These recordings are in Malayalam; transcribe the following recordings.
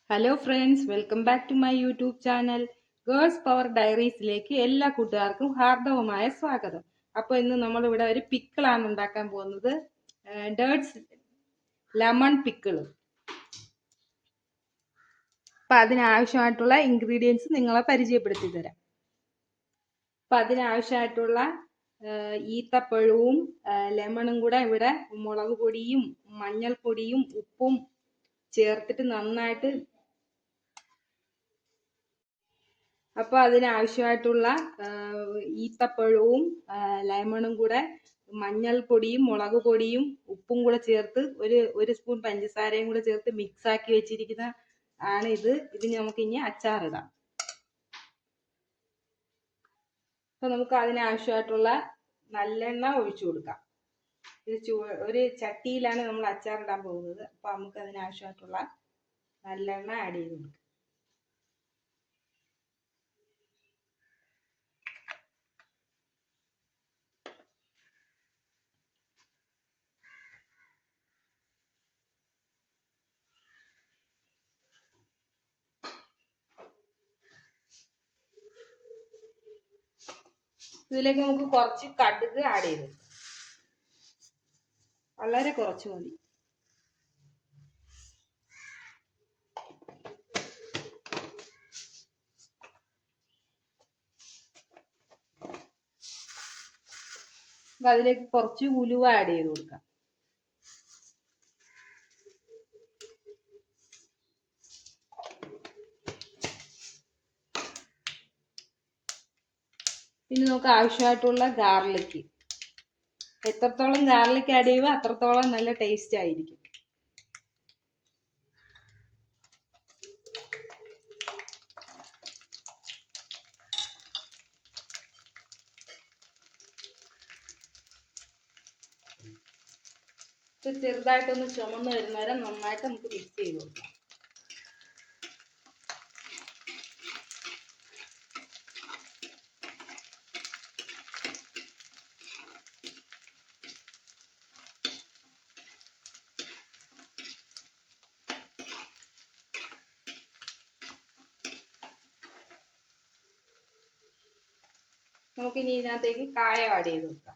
Hello friends, welcome back to my YouTube channel girls power ഡയറീസിലേക്ക് എല്ലാ കൂട്ടുകാർക്കും ഹാർദവമായ സ്വാഗതം. അപ്പോൾ ഇന്ന് നമ്മളിവിടെ ഒരു പിക്കിളാണ് ഉണ്ടാക്കാൻ പോകുന്നത്. Dates lemon pickle. അപ്പം അതിനാവശ്യമായിട്ടുള്ള ഇൻഗ്രീഡിയൻസ് നിങ്ങളെ പരിചയപ്പെടുത്തി തരാം. അപ്പം അതിനാവശ്യമായിട്ടുള്ള ഈത്തപ്പഴവും ലെമണും കൂടെ ഇവിടെ മുളക് പൊടിയും മഞ്ഞൾപ്പൊടിയും ഉപ്പും ചേർത്തിട്ട് നന്നായിട്ട് അപ്പോൾ അതിനാവശ്യമായിട്ടുള്ള ഈത്തപ്പഴവും ലെമണും കൂടെ മഞ്ഞൾപ്പൊടിയും മുളക് പൊടിയും ഉപ്പും കൂടെ ചേർത്ത് ഒരു സ്പൂൺ പഞ്ചസാരയും കൂടെ ചേർത്ത് മിക്സ് ആക്കി വെച്ചിരിക്കുന്ന ആണ് ഇത് നമുക്ക് ഇനി അച്ചാറിടാം. അപ്പോൾ നമുക്ക് അതിനാവശ്യമായിട്ടുള്ള നല്ലെണ്ണ ഒഴിച്ചു കൊടുക്കാം. ഇത് ഒരു ചട്ടിയിലാണ് നമ്മൾ അച്ചാറിടാൻ പോകുന്നത്. അപ്പോൾ നമുക്ക് അതിനാവശ്യമായിട്ടുള്ള നല്ലെണ്ണ ആഡ് ചെയ്ത് കൊടുക്കാം. ഇതിലേക്ക് നമുക്ക് കുറച്ച് കടുക് ആഡ് ചെയ്ത് വളരെ കുറച്ച് മതി. അതിലേക്ക് കുറച്ച് ഉലുവ ആഡ് ചെയ്ത് കൊടുക്കാം. പിന്നെ നമുക്ക് ആവശ്യമായിട്ടുള്ള ഗാർലിക്. എത്രത്തോളം ഗാർലിക് ആഡ് ചെയ്യുക അത്രത്തോളം നല്ല ടേസ്റ്റ് ആയിരിക്കും. ചെറുതായിട്ടൊന്ന് ചുമന്ന് വരുന്നവരെ നന്നായിട്ട് നമുക്ക് മിക്സ് ചെയ്ത് കൊടുക്കാം. നമുക്കിനി ഇതിനകത്തേക്ക് കായം ആഡ് ചെയ്ത് കൊടുക്കാം.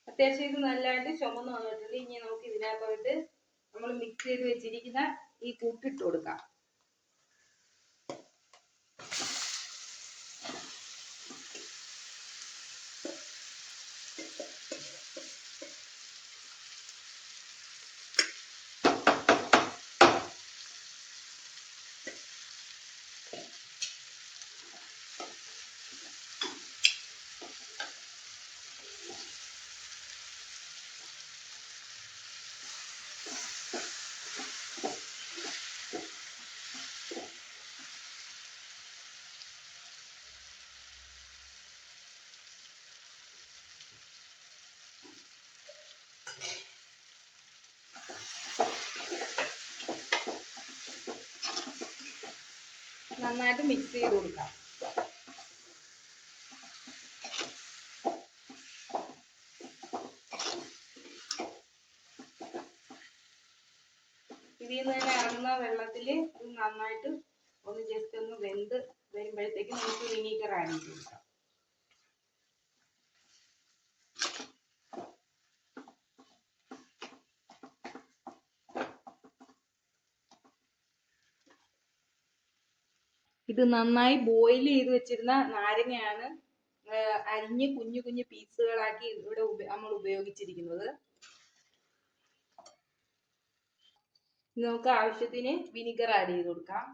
അത്യാവശ്യം ഇത് നല്ലതായിട്ട് ചുമന്ന് വന്നിട്ടുണ്ട്. ഇനി നമുക്ക് ഇതിനകത്തോട്ട് നമ്മൾ മിക്സ് ചെയ്ത് വെച്ചിരിക്കുന്ന ഈ കൂട്ടിട്ട് കൊടുക്കാം. നന്നായിട്ട് മിക്സ് ചെയ്ത് കൊടുക്കാം. ഇതിൽ നിന്ന് തന്നെ ഇറങ്ങുന്ന വെള്ളത്തിൽ നന്നായിട്ട് ഒന്ന് ജസ്റ്റ് ഒന്ന് വെന്ത് വരുമ്പോഴത്തേക്ക് നമുക്ക് വിനീഗർ ആഡ് ചെയ്ത് കൊടുക്കാം. ഇത് നന്നായി ബോയിൽ ചെയ്ത് വെച്ചിരുന്ന നാരങ്ങയാണ് അരിഞ്ഞ് കുഞ്ഞു കുഞ്ഞു പീസുകളാക്കി ഇവിടെ നമ്മൾ ഉപയോഗിച്ചിരിക്കുന്നത്. നമുക്ക് ആവശ്യത്തിന് വിനിഗർ ആഡ് ചെയ്ത് കൊടുക്കാം.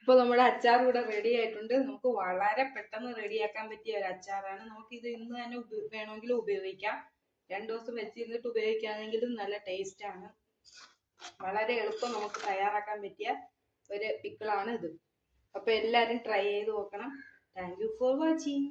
ഇപ്പൊ നമ്മുടെ അച്ചാർ ഇവിടെ റെഡി ആയിട്ടുണ്ട്. നമുക്ക് വളരെ പെട്ടെന്ന് റെഡിയാക്കാൻ പറ്റിയ ഒരു അച്ചാറാണ്. നമുക്ക് ഇത് ഇന്ന് തന്നെ വേണമെങ്കിൽ ഉപയോഗിക്കാം. 2 ദിവസം വെച്ചിരുന്നിട്ട് ഉപയോഗിക്കുകയാണെങ്കിലും നല്ല ടേസ്റ്റ് ആണ്. വളരെ എളുപ്പം നമുക്ക് തയ്യാറാക്കാൻ പറ്റിയ ഒരു പിക്കിളാണ് ഇത്. അപ്പൊ എല്ലാരും ട്രൈ ചെയ്ത് നോക്കണം. Thank you for watching.